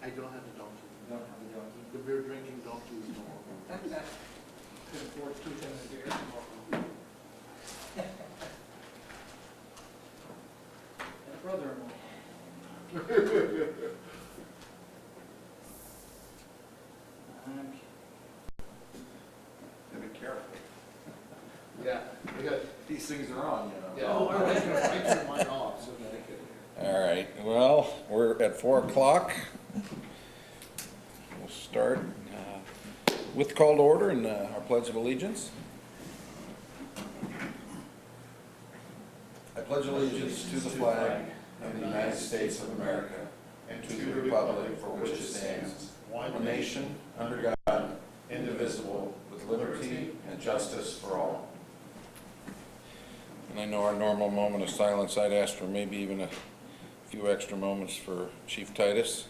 I don't have the donkey. You don't have a donkey? The beer drinking donkey is no more. Could afford 2 tons of beer tomorrow. And a brother-in-law. Be careful. Yeah, These things are on, you know. yeah. Oh, I was gonna turn mine off, so that I could. All right, well, we're at 4 o'clock. We'll start with the call to order and our Pledge of Allegiance. I pledge allegiance to the flag of the United States of America and to the republic for which it stands, one nation, under God, indivisible, with liberty and justice for all. And I know our normal moment of silence, I'd ask for maybe even a few extra moments for Chief Titus.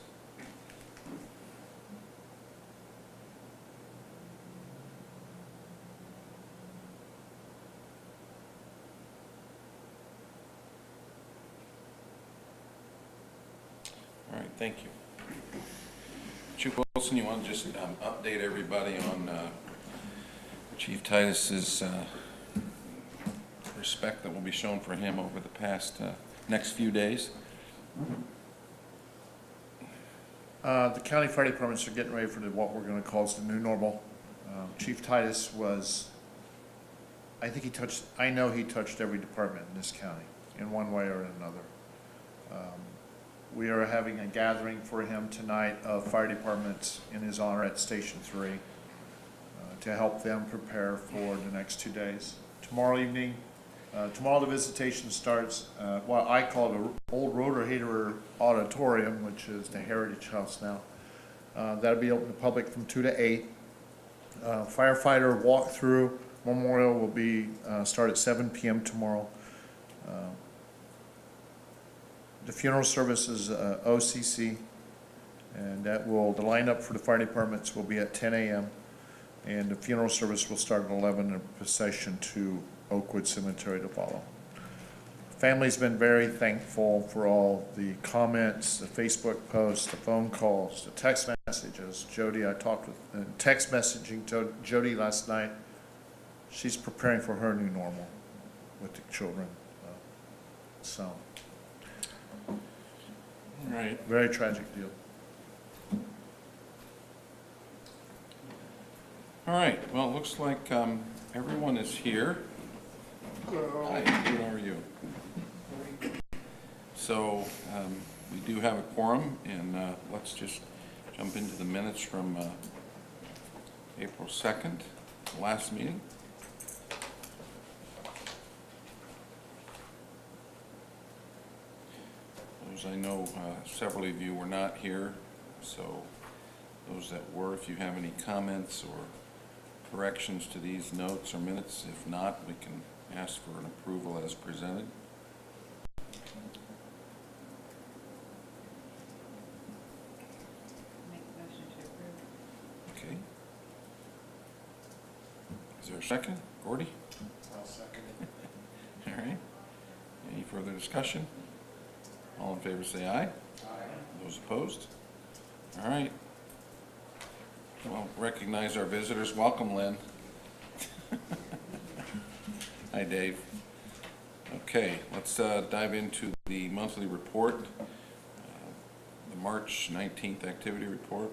All right, thank you. Chief Wilson, you want to just update everybody on Chief Titus's respect that will be shown for him over the past next few days? The county fire departments are getting ready for what we're going to call the new normal. Chief Titus was, I know he touched every department in this county in one way or another. We are having a gathering for him tonight of fire departments in his honor at Station 3 to help them prepare for the next 2 days. Tomorrow evening, tomorrow the visitation starts, what I call the old Rotor Hater Auditorium, which is the Heritage House now. That'll be open to the public from 2 to 8. Firefighter walkthrough memorial will be start at 7 p.m. tomorrow. The funeral service is OCC, and the lineup for the fire departments will be at 10 a.m. and the funeral service will start at 11 and a procession to Oakwood Cemetery to follow. Family's been very thankful for all the comments, the Facebook posts, the phone calls, the text messages. Jody, I talked with, text messaging to Jody last night. She's preparing for her new normal with the children. So, All right. very tragic deal. All right, well, it looks like everyone is here. Hi, how are you? So we do have a quorum, and let's just jump into the minutes from April 2nd, the last meeting. Those I know several of you were not here, so those that were, if you have any comments or corrections to these notes or minutes, if not, we can ask for an approval as presented. Make a motion to approve. Okay. Is there a second? Gordy? I'll second it. All right. Any further discussion? All in favor say aye. Aye. Those opposed? All right. Well, recognize our visitors. Welcome, Lynn. Hi, Dave. Okay, let's dive into the monthly report, the March 19th activity report.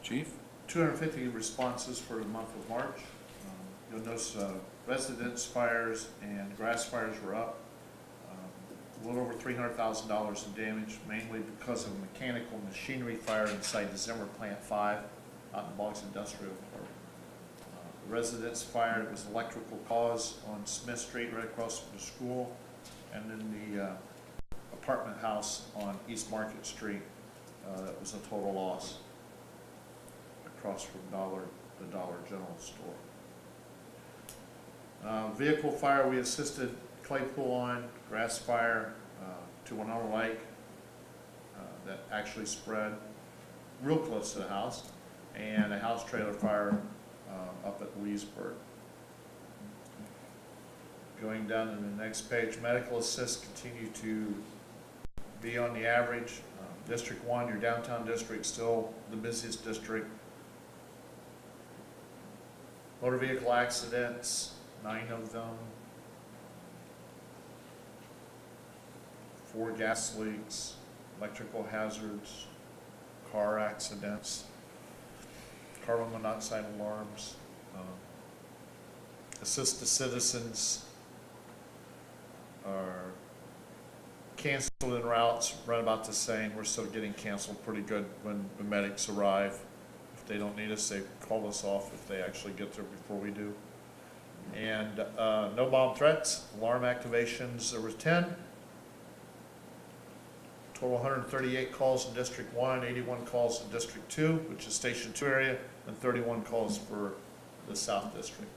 Chief? 250 responses for the month of March. You'll notice residence fires and grass fires were up. A little over $300,000 in damage, mainly because of a mechanical machinery fire inside the Zimmer Plant 5 out in Boggs Industrial Park. The residence fire, it was electrical cause on Smith Street right across from the school, and then the apartment house on East Market Street, that was a total loss across from the Dollar General store. Vehicle fire, we assisted Claypool on, grass fire to Winona Lake that actually spread real close to the house, and a house trailer fire up at Leesburg. Going down to the next page, medical assists continue to be on the average. District 1, your downtown district, still the busiest district. Motor vehicle accidents, 9 of them. 4 gas leaks, electrical hazards, car accidents, carbon monoxide alarms, assist the citizens are canceled en routes, right about the same. We're still getting canceled pretty good when the medics arrive. If they don't need us, they call us off if they actually get there before we do. And no bomb threats, alarm activations, there was 10. Total 138 calls in District 1, 81 calls in District 2, which is Station 2 area, and 31 calls for the South District.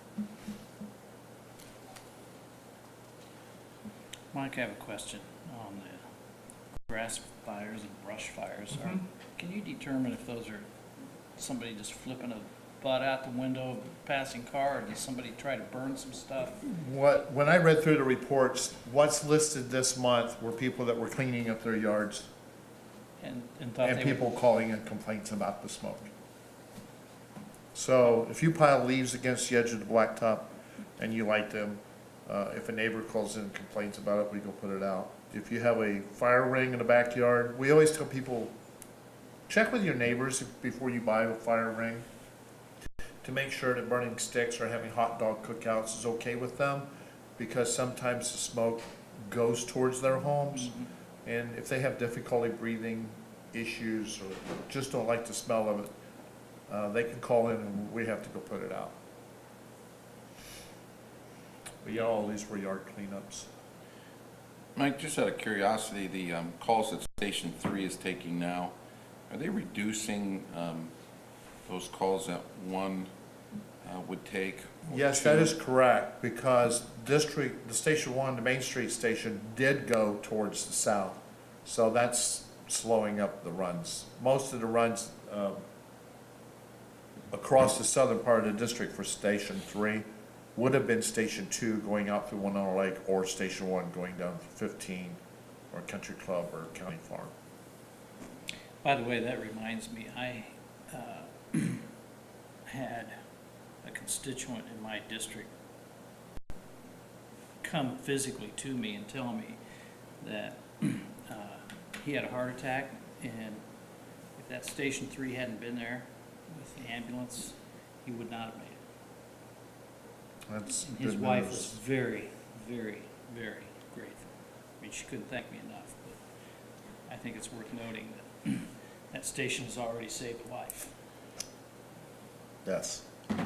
Mike, I have a question on the grass fires and brush fires. Can you determine if those are somebody just flipping a butt out the window of a passing car, or does somebody try to burn some stuff? When I read through the reports, what's listed this month were people that were cleaning up their yards And thought and they people calling in complaints about the smoke. So if you pile leaves against the edge of the blacktop and you light them, if a neighbor calls in and complains about it, we go put it out. If you have a fire ring in the backyard, we always tell people, check with your neighbors before you buy a fire ring to make sure that burning sticks or having hot dog cookouts is okay with them, because sometimes the smoke goes towards their homes. And if they have difficulty breathing issues or just don't like the smell of it, they can call in and we have to go put it out. But yeah, all these were yard cleanups. Mike, just out of curiosity, the calls that Station 3 is taking now, are they reducing those calls that one would take? Or Yes, 2? that is correct, because the Station 1, the Main Street station, did go towards the south. So that's slowing up the runs. Most of the runs across the southern part of the district for Station 3 would have been Station 2 going out through Winona Lake, or Station 1 going down to 15, or Country Club, or County Farm. By the way, that reminds me, I had a constituent in my district come physically to me and tell me that he had a heart attack, and if that Station 3 hadn't been there with the ambulance, he would not have made it. That's And his good wife news. was very, very, very grateful. I mean, she couldn't thank me enough, but I think it's worth noting that that station has already saved a life. Yes. I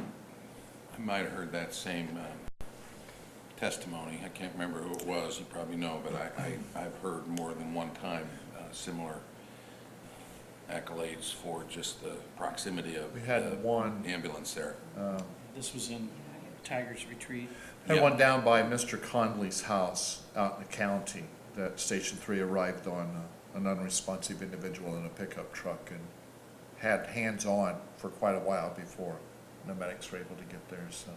might have heard that same testimony. I can't remember who it was, you probably know, but I've heard more than one time similar accolades for just the proximity of We had the one, ambulance there. This was in Tiger's Retreat. had Yeah. one down by Mr. Conley's house out in the county that Station 3 arrived on an unresponsive individual in a pickup truck and had hands-on for quite a while before the medics were able to get there, so.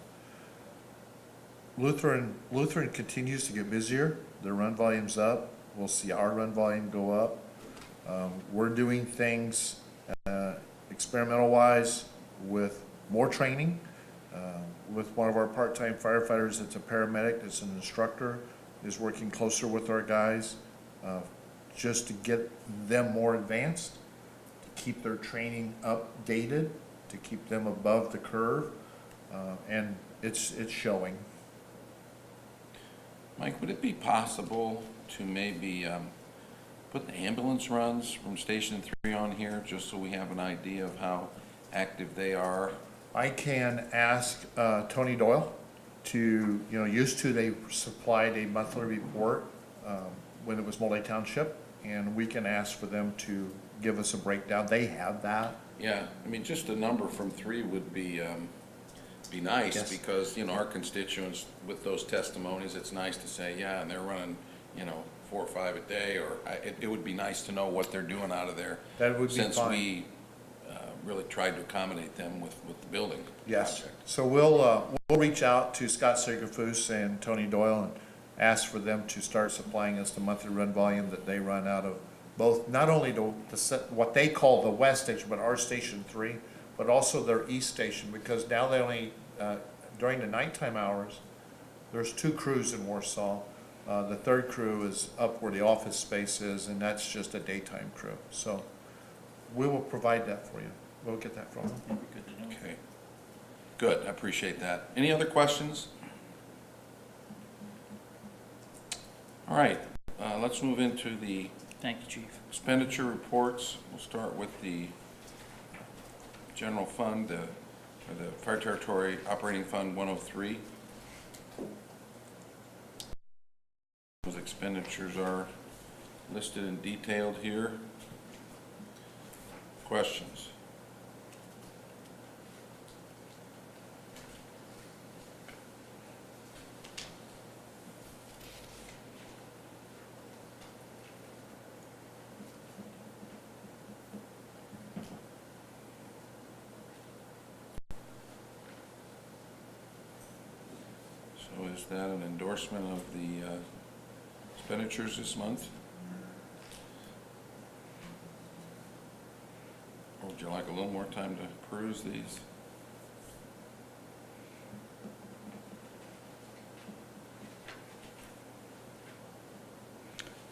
Lutheran continues to get busier. Their run volume's up. We'll see our run volume go up. We're doing things experimental-wise with more training. With one of our part-time firefighters that's a paramedic, that's an instructor, is working closer with our guys just to get them more advanced, to keep their training updated, to keep them above the curve, and it's showing. Mike, would it be possible to maybe put the ambulance runs from Station 3 on here, just so we have an idea of how active they are? I can ask Tony Doyle to, used to they supplied a monthly report when it was Muley Township, and we can ask for them to give us a breakdown. They have that. Yeah, I mean, just a number from 3 would be nice, Yes. because, our constituents, with those testimonies, it's nice to say, yeah, and they're running, 4 or 5 a day, or it would be nice to know what they're doing out of there. That would be Since fine. we really tried to accommodate them with the building Yes. project. So we'll reach out to Scott Sagerfoos and Tony Doyle and ask for them to start supplying us the monthly run volume that they run out of both, not only what they call the west station, but our Station 3, but also their east station, because now they only, during the nighttime hours, there's 2 crews in Warsaw. The third crew is up where the office space is, and that's just a daytime crew. So we will provide that for you. We'll get that from them. That'd be good to know. Okay. Good, I appreciate that. Any other questions? All right, let's move into the Thank you, Chief. expenditure reports. We'll start with the general fund, or the Fire Territory Operating Fund 103. Those expenditures are listed and detailed here. Questions? So is that an endorsement of the expenditures this month? Or would you like a little more time to peruse these?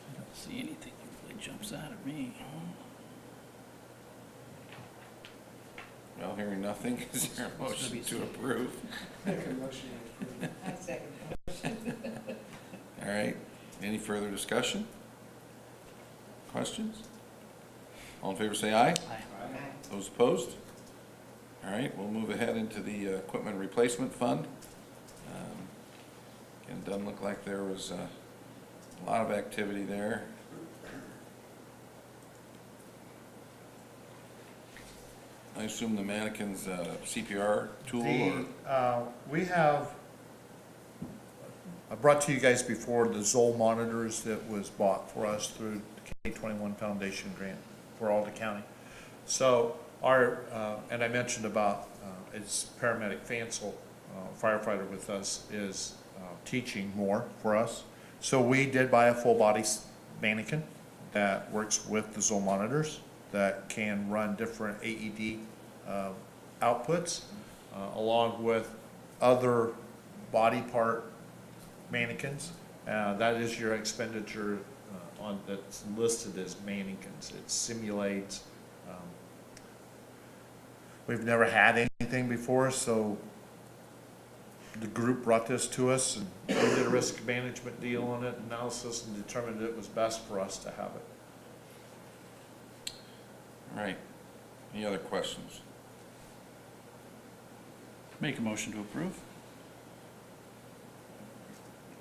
I don't see anything that really jumps out at me. Well, hearing nothing, is there a motion to approve? Make a motion to approve. I second. All right, any further discussion? Questions? All in favor say aye. Aye. Aye. Those opposed? All right, we'll move ahead into the Equipment Replacement Fund. Again, it doesn't look like there was a lot of activity there. I assume the mannequin's CPR tool or? We have, I brought to you guys before the Zoll monitors that was bought for us through the K-21 Foundation grant for Alta County. So our, and I mentioned about, it's paramedic Fansel, firefighter with us, is teaching more for us. So we did buy a full body mannequin that works with the Zoll monitors that can run different AED outputs, along with other body part mannequins. That is your expenditure on that's listed as mannequins. It simulates. We've never had anything before, so the group brought this to us, and we did a risk management deal on it, analysis, and determined it was best for us to have it. All right, any other questions? Make a motion to approve.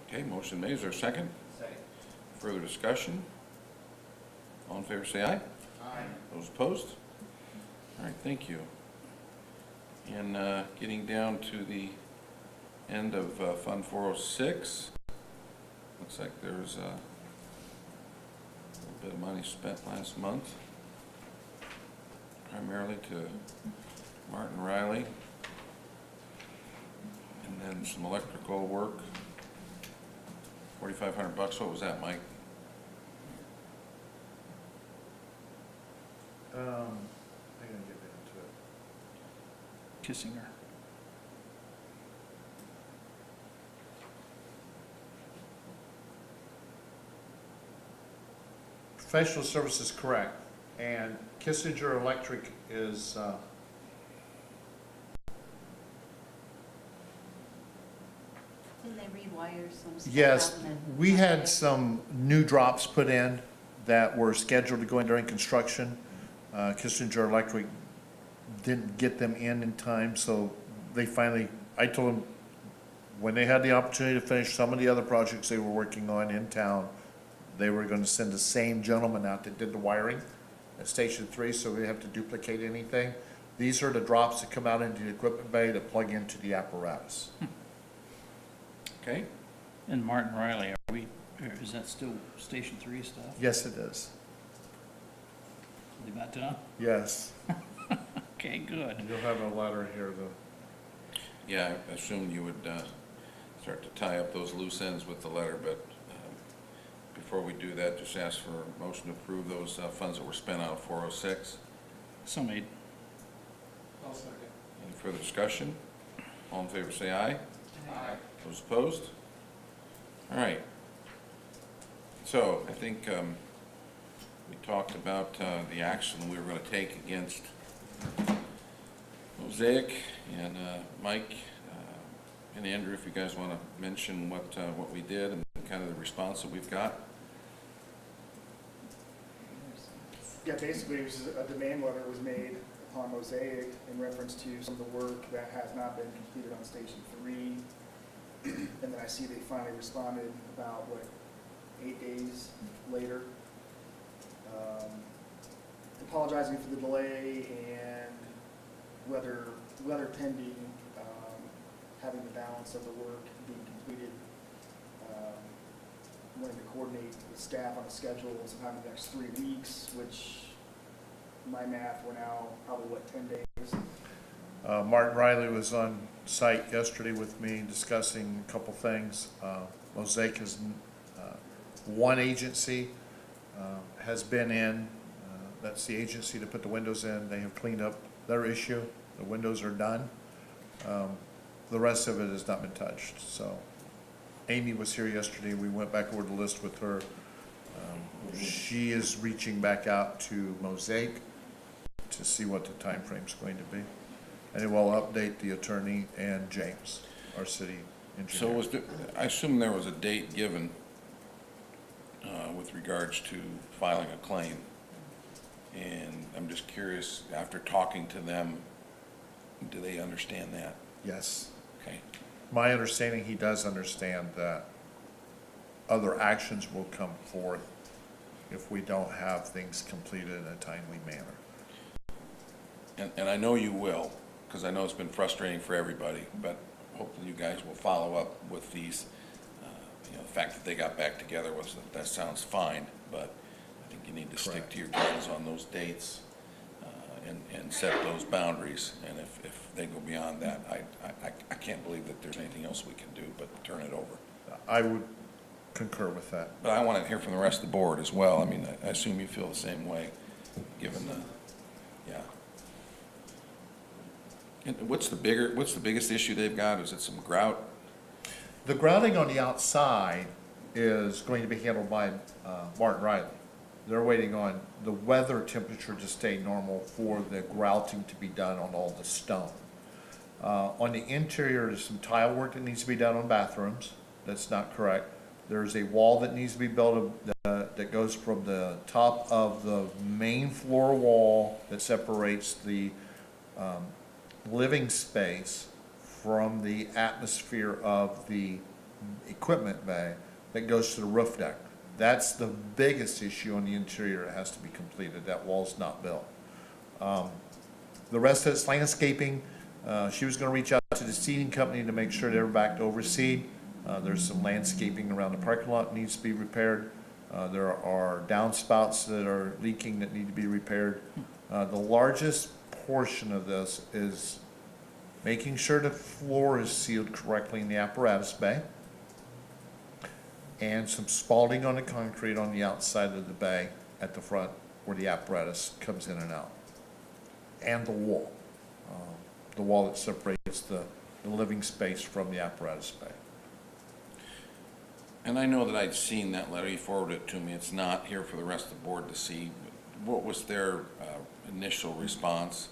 Okay, motion made, is there a second? Second. Further discussion? All in favor say aye. Aye. Those opposed? All right, thank you. And getting down to the end of Fund 406, looks like there's a little bit of money spent last month, primarily to Martin Riley, and then some electrical work, $4,500. What was that, Mike? I gotta get into it. Kissinger. Professional services, correct, and Kissinger Electric is, Didn't they rewire some stuff? yes, out in the we had project? some new drops put in that were scheduled to go in during construction. Kissinger Electric didn't get them in time, so they finally, I told them, when they had the opportunity to finish some of the other projects they were working on in town, they were gonna send the same gentleman out that did the wiring at Station 3, so we didn't have to duplicate anything. These are the drops that come out into the equipment bay that plug into the apparatus. Okay, And Martin Riley, is that still Station 3 stuff? Yes, it is. They about done? Yes. Okay, good. You'll have a letter here, though. yeah, I assumed you would start to tie up those loose ends with the letter, but before we do that, just ask for a motion to approve those funds that were spent out of 406. So made. I'll second. Any further discussion? All in favor, say aye. Aye. Those opposed? All right. So I think we talked about the action we were going to take against Mosaic, and Mike and Andrew, if you guys want to mention what we did and kind of the response that we've got. Yeah, basically, it was a demand letter was made upon Mosaic in reference to some of the work that has not been completed on Station 3. And then I see they finally responded about, 8 days later. Apologizing for the delay and weather pending, having the balance of the work being completed. Wanting to coordinate with staff on a schedule sometime in the next 3 weeks, which my math, we're now probably, 10 days? Martin Riley was on site yesterday with me discussing a couple things. Mosaic is one agency has been in. That's the agency to put the windows in. They have cleaned up their issue. The windows are done. The rest of it has not been touched. So Amy was here yesterday. We went back over the list with her. She is reaching back out to Mosaic to see what the time frame's going to be. And it will update the attorney and James, our city engineer. So I assume there was a date given with regards to filing a claim. And I'm just curious, after talking to them, do they understand that? Yes. Okay. My understanding, he does understand that other actions will come forth if we don't have things completed in a timely manner. And I know you will, because I know it's been frustrating for everybody, but hopefully you guys will follow up with these. The fact that they got back together that sounds fine, but I think you need to stick to your guns on those dates and set those boundaries. And if they go beyond that, I can't believe that there's anything else we can do but turn it over. I would concur with that. But I want to hear from the rest of the board as well. I mean, I assume you feel the same way, given yeah. And what's the biggest issue they've got? Is it some grout? The grouting on the outside is going to be handled by Martin Riley. They're waiting on the weather temperature to stay normal for the grouting to be done on all the stone. On the interior, there's some tile work that needs to be done on bathrooms. That's not correct. There's a wall that needs to be built that goes from the top of the main floor wall that separates the living space from the atmosphere of the equipment bay that goes to the roof deck. That's the biggest issue on the interior that has to be completed. That wall's not built. The rest of it's landscaping. She was going to reach out to the seeding company to make sure they're back to overseed. There's some landscaping around the parking lot that needs to be repaired. There are downspouts that are leaking that need to be repaired. The largest portion of this is making sure the floor is sealed correctly in the apparatus bay, and some spalling on the concrete on the outside of the bay at the front where the apparatus comes in and out, and the wall that separates the living space from the apparatus bay. And I know that I'd seen that letter, you forwarded it to me, it's not here for the rest of the board to see. What was their initial response?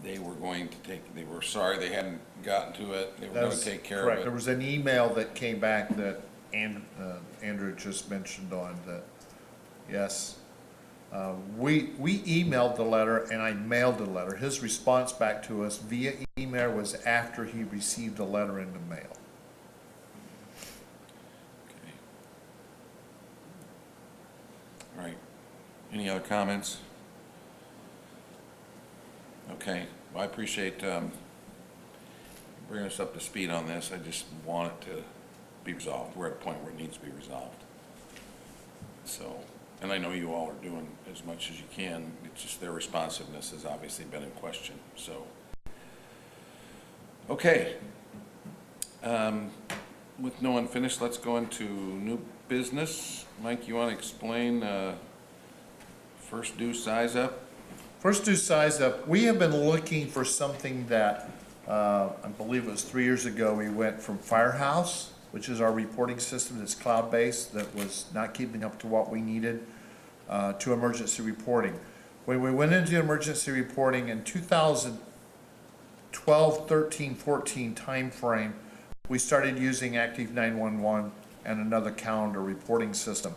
They were going to they were sorry they hadn't gotten to it, they were going to take care of it. Correct. There was an email that came back that Andrew just mentioned on that, yes. We emailed the letter and I mailed the letter. His response back to us via email was after he received the letter in the mail. Okay. All right. Any other comments? Okay. Well, I appreciate bringing us up to speed on this. I just want it to be resolved. We're at a point where it needs to be resolved. So, and I know you all are doing as much as you can. It's just their responsiveness has obviously been in question. So, okay. With no one finished, let's go into new business. Mike, you want to explain first due size up? First due size up, we have been looking for something that, I believe it was 3 years ago, we went from Firehouse, which is our reporting system that's cloud-based, that was not keeping up to what we needed, to emergency reporting. When we went into emergency reporting in 2012, 13, 14 timeframe, we started using Active 911 and another calendar reporting system.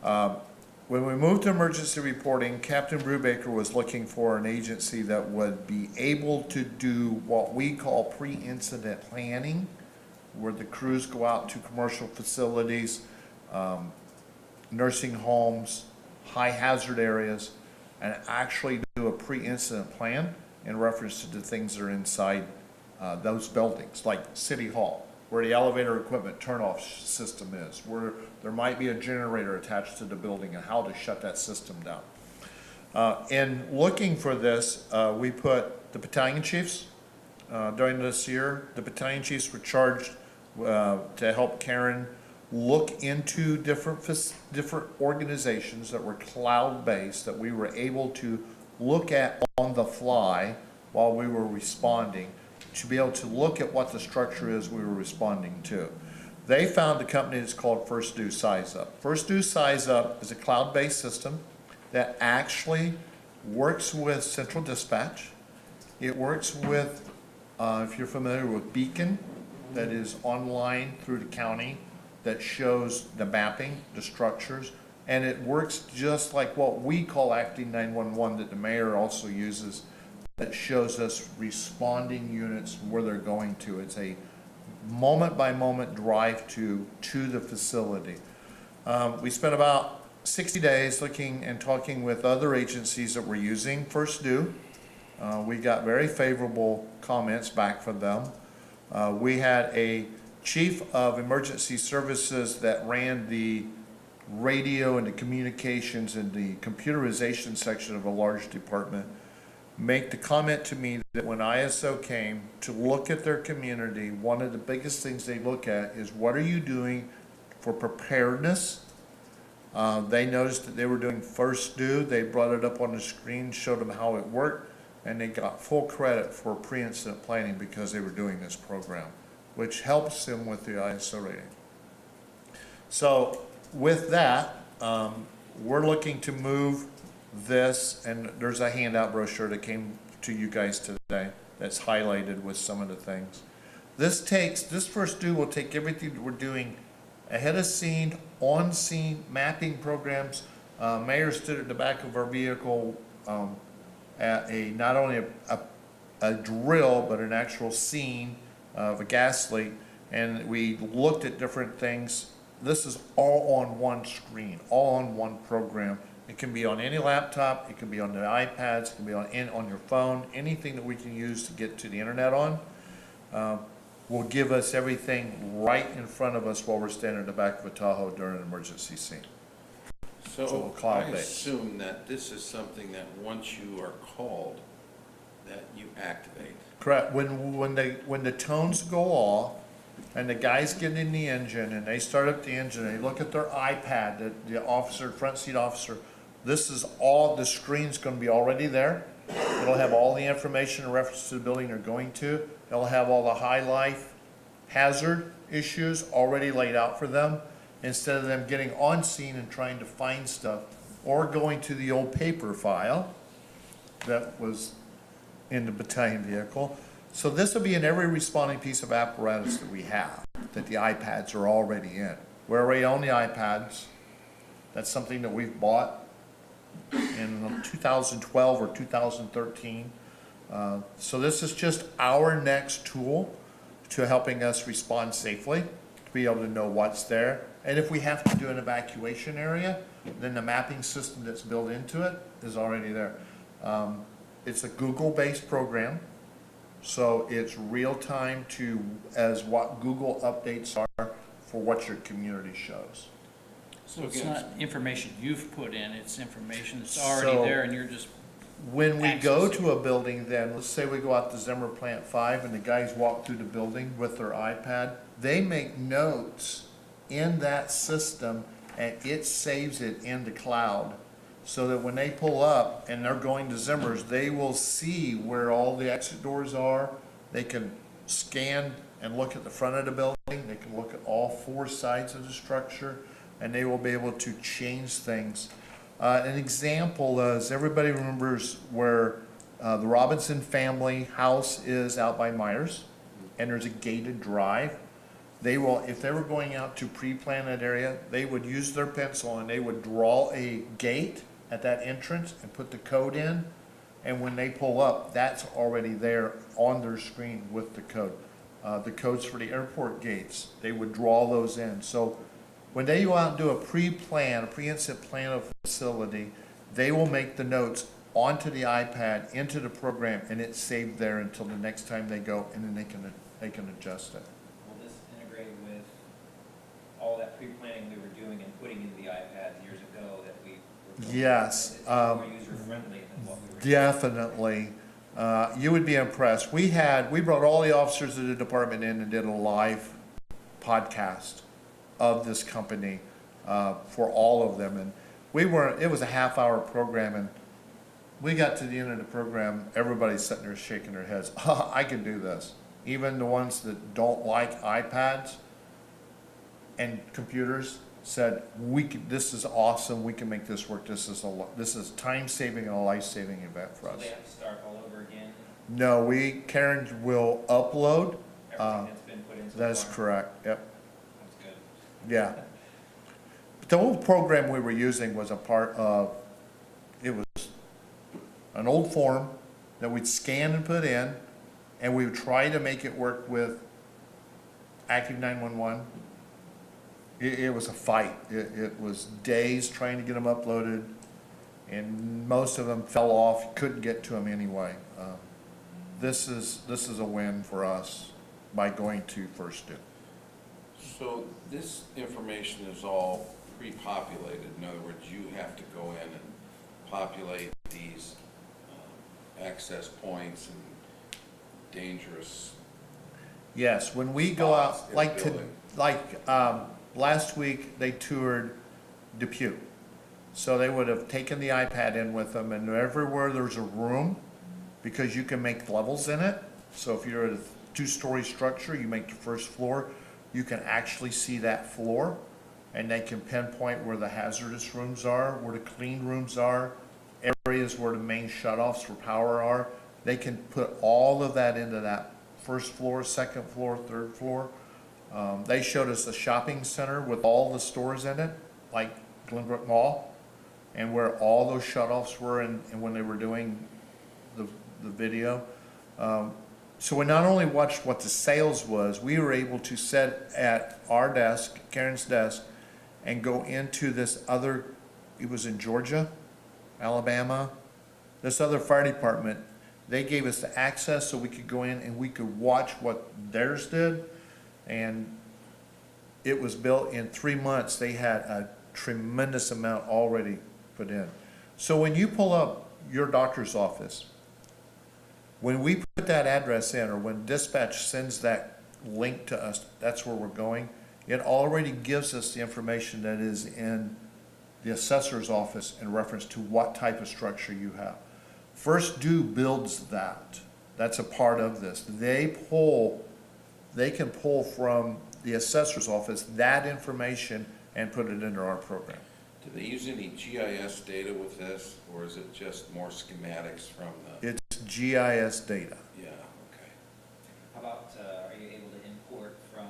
When we moved to emergency reporting, Captain Brubaker was looking for an agency that would be able to do what we call pre-incident planning, where the crews go out to commercial facilities, nursing homes, high hazard areas, and actually do a pre-incident plan in reference to the things that are inside those buildings, like City Hall, where the elevator equipment turnoff system is, where there might be a generator attached to the building and how to shut that system down. In looking for this, we put the battalion chiefs. During this year, the battalion chiefs were charged to help Karen look into different organizations that were cloud-based, that we were able to look at on the fly while we were responding, to be able to look at what the structure is we were responding to. They found a company that's called First Due Size Up. First Due Size Up is a cloud-based system that actually works with central dispatch. It works with, if you're familiar with Beacon, that is online through the county, that shows the mapping, the structures, and it works just like what we call Active 911 that the mayor also uses, that shows us responding units where they're going to. It's a moment-by-moment drive to the facility. We spent about 60 days looking and talking with other agencies that were using First Due. We got very favorable comments back from them. We had a chief of emergency services that ran the radio and the communications and the computerization section of a large department make the comment to me that when ISO came to look at their community, one of the biggest things they look at is what are you doing for preparedness. They noticed that they were doing First Due. They brought it up on the screen, showed them how it worked, and they got full credit for pre-incident planning because they were doing this program, which helps them with the ISO rating. So with that, we're looking to move this, and there's a handout brochure that came to you guys today that's highlighted with some of the things. This First Due will take everything that we're doing ahead of scene, on scene, mapping programs. Mayor stood at the back of our vehicle at not only a drill, but an actual scene of a gas leak, and we looked at different things. This is all on one screen, all on one program. It can be on any laptop, it can be on the iPads, it can be on your phone, anything that we can use to get to the internet on will give us everything right in front of us while we're standing in the back of a Tahoe during an emergency scene. So I cloud-based. assume that this is something that once you are called, that you activate. Correct. When the tones go off and the guys get in the engine and they start up the engine and they look at their iPad, the officer, front seat officer, this is all, the screen's going to be already there. It'll have all the information in reference to the building they're going to. It'll have all the high life hazard issues already laid out for them, instead of them getting on scene and trying to find stuff or going to the old paper file that was in the battalion vehicle. So this will be in every responding piece of apparatus that we have, that the iPads are already in. We already own the iPads. That's something that we've bought in 2012 or 2013. So this is just our next tool to helping us respond safely, to be able to know what's there. And if we have to do an evacuation area, then the mapping system that's built into it is already there. It's a Google-based program, so it's real-time to as what Google updates are for what your community shows. So it's not information you've put in, it's information that's already So- there and you're just, When we go Access. to a building, then, let's say we go out to Zimmer Plant 5 and the guys walk through the building with their iPad, they make notes in that system and it saves it in the cloud, so that when they pull up and they're going to Zimmers, they will see where all the exit doors are. They can scan and look at the front of the building, they can look at all 4 sides of the structure, and they will be able to change things. An example is, everybody remembers where the Robinson family house is out by Myers, and there's a gated drive. They will, if they were going out to pre-plan that area, they would use their pencil and they would draw a gate at that entrance and put the code in. And when they pull up, that's already there on their screen with the code. The codes for the airport gates, they would draw those in. So when they go out and do a pre-plan, a pre-incident plan of facility, they will make the notes onto the iPad, into the program, and it's saved there until the next time they go, and then they can adjust it. Will this integrate with all that pre-planning we were doing and putting into the iPads years ago that we were doing? Yes, It's more user-friendly than what we were doing. definitely. You would be impressed. We brought all the officers of the department in and did a live podcast of this company for all of them. And it was a half-hour program, and we got to the end of the program, everybody's sitting there shaking their heads. I can do this. Even the ones that don't like iPads and computers said, this is awesome, we can make this work. This is time-saving and a life-saving event for So us. they have to start all over again, No, Karen will upload. everything that's been put in so That's far? correct, yep, That's good. yeah. But the old program we were using was a part of, it was an old form that we'd scan and put in, and we would try to make it work with Active 911. It was a fight. It was days trying to get them uploaded, and most of them fell off, couldn't get to them anyway. This is a win for us by going to First Do. So this information is all pre-populated. In other words, you have to go in and populate these access points and dangerous. Yes, when we go out, Spots in like the to, building. last week, they toured Depew. So they would have taken the iPad in with them, and everywhere there's a room, because you can make levels in it. So if you're at a 2-story structure, you make the first floor, you can actually see that floor, and they can pinpoint where the hazardous rooms are, where the clean rooms are, areas where the main shutoffs for power are. They can put all of that into that first floor, second floor, third floor. They showed us a shopping center with all the stores in it, like Glenbrook Mall, and where all those shutoffs were and when they were doing the video. So we not only watched what the sales was, we were able to sit at our desk, Karen's desk, and go into this other, it was in Georgia, Alabama, this other fire department. They gave us the access so we could go in and we could watch what theirs did. And it was built in 3 months. They had a tremendous amount already put in. So when you pull up your doctor's office, when we put that address in, or when dispatch sends that link to us, that's where we're going, it already gives us the information that is in the assessor's office in reference to what type of structure you have. First Do builds that. That's a part of this. They can pull from the assessor's office that information and put it into our program. Do they use any GIS data with this, or is it just more schematics from the? It's GIS data. Yeah, okay. How about, are you able to import from,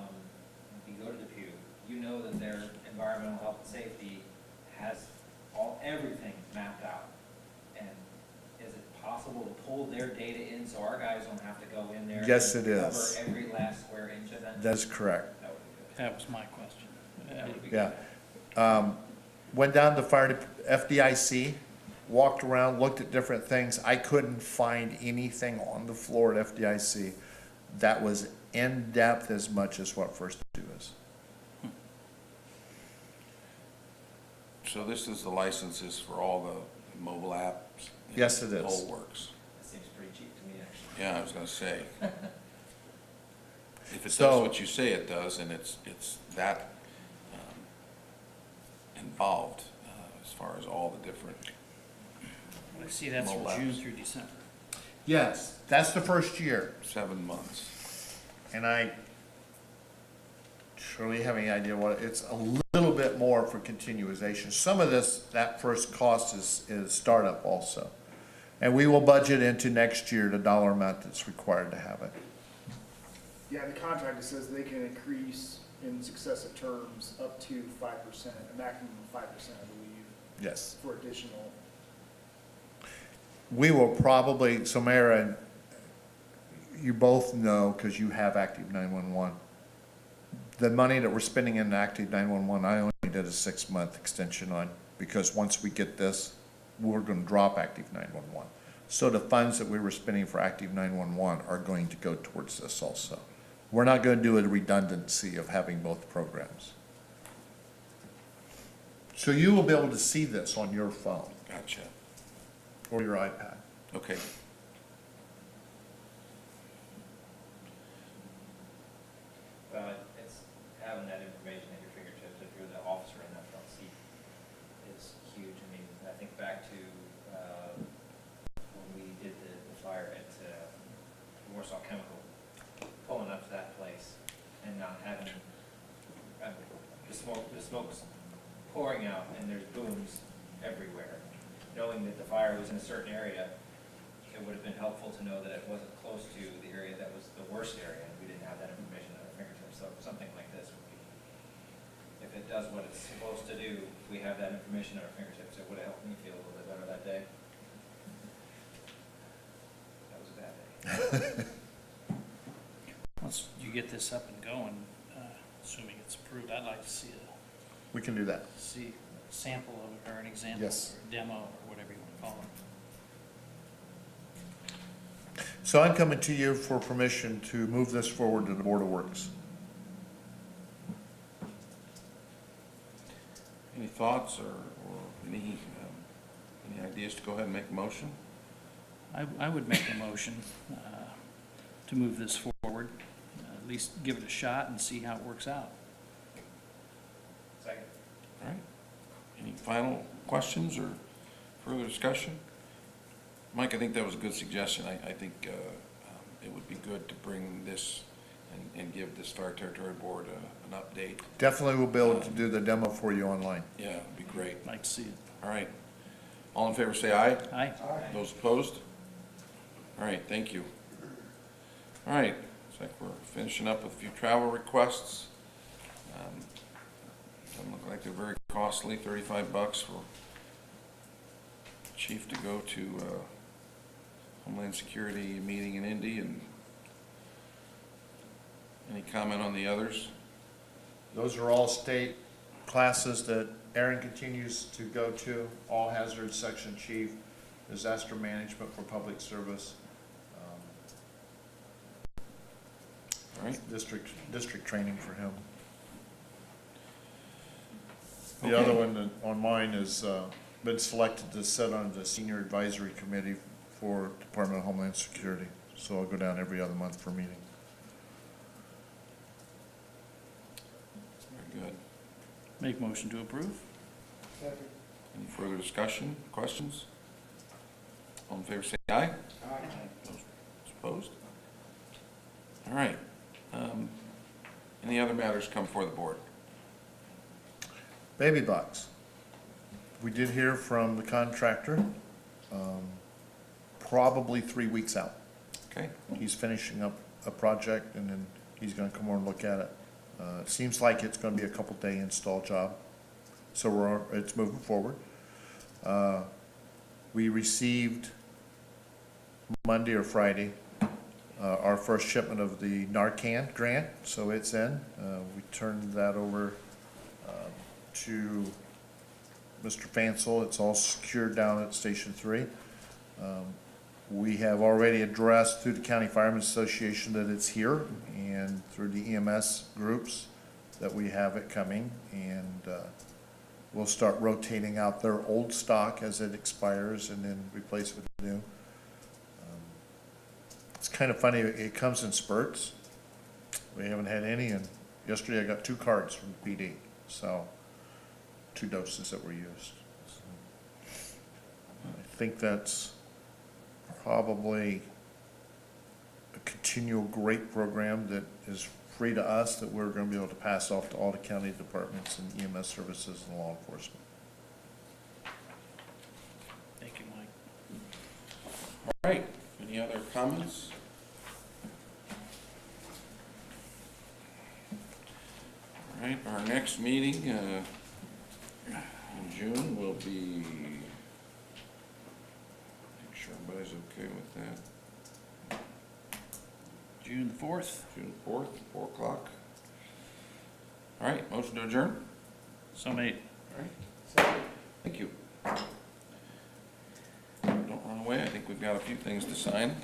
if you go to Depew, you know that their environmental health and safety has everything mapped out. And is it possible to pull their data in so our guys don't have to go in there? Yes, and it is. Cover every last square inch of that? That's correct. That would be good. That was my question. That would be Yeah. good. Went down to FDIC, walked around, looked at different things. I couldn't find anything on the floor at FDIC that was in depth as much as what First Do is. So this is the licenses for all the mobile apps? Yes, it is. The whole works. That seems pretty cheap to me, actually. Yeah, I was gonna say. If it So- does what you say it does, and it's that, and involved as far as all the different. I see that's from Mold June labs. through December. Yes, that's the first year, 7 months. and I surely have any idea what, it's a little bit more for continuization. Some of this, that first cost is startup also. And we will budget into next year the dollar amount that's required to have it. Yeah, the contract, it says they can increase in successive terms up to 5%, a maximum of 5%, I believe, Yes. for additional. We will probably, so Mara, you both know, because you have active 911, the money that we're spending in active 911, I only did a 6-month extension on, because once we get this, we're going to drop active 911. So the funds that we were spending for active 911 are going to go towards this also. We're not going to do a redundancy of having both programs. So you will be able to see this on your phone Gotcha. or your iPad. Okay. Well, it's having that information at your fingertips, if you're the officer in that front seat, is huge. I mean, I think back to, when we did the fire at, Warsaw Chemical, pulling up to that place and not having, the smoke's pouring out and there's booms everywhere. Knowing that the fire was in a certain area, it would have been helpful to know that it wasn't close to the area that was the worst area, and we didn't have that information at our fingertips. So something like this would be, if it does what it's supposed to do, if we have that information at our fingertips, it would have helped me feel a little bit better that day. That was a bad day. Once you get this up and going, assuming it's approved, I'd like to see We can do that. a sample of it, or an example, Yes. or a demo, or whatever you want to call it. So I'm coming to you for permission to move this forward to the Board of Works. Any thoughts or any ideas to go ahead and make a motion? I would make a motion to move this forward, at least give it a shot and see how it works out. Second. All right. Any final questions or further discussion? Mike, I think that was a good suggestion. I think it would be good to bring this and give this Fire Territory Board an update. Definitely will be able to do the demo for you online. Yeah, it'd be great. Like to see it. All right. All in favor, say aye. Aye. Those opposed? All right, thank you. All right, looks like we're finishing up with a few travel requests. Doesn't look like they're very costly, $35 for chief to go to Homeland Security meeting in Indy. And any comment on the others? Those are all state classes that Aaron continues to go to, all hazards section chief, disaster management for public service, All right, district training for him. The Okay. other one that- on mine is been selected to sit on the senior advisory committee for Department of Homeland Security. So I'll go down every other month for a meeting. very good. Make motion to approve? Second. Any further discussion, questions? All in favor, say aye. Those opposed? All right. Any other matters come before the board? Baby box. We did hear from the contractor, probably 3 weeks out. Okay, He's finishing up a project and then he's gonna come over and look at it. It seems like it's gonna be a couple day install job, so it's moving forward. We received Monday or Friday, our first shipment of the Narcan grant, so it's in. We turned that over, to Mr. Fansel. It's all secured down at Station 3. We have already addressed through the County Firemen's Association that it's here, and through the EMS groups that we have it coming, and we'll start rotating out their old stock as it expires and then replace with new. It's kind of funny, it comes in spurts. We haven't had any, and yesterday I got 2 cards from PD, so 2 doses that were used. So, I think that's probably a continual great program that is free to us, that we're gonna be able to pass off to all the county departments and EMS services and law enforcement. Thank you, Mike. All right, any other comments? All right, our next meeting in June will be, make sure everybody's okay with that, June 4th, June 4th, 4 o'clock. All right, motion to adjourn? so made. All right, thank you. Don't run away, I think we've got a few things to sign.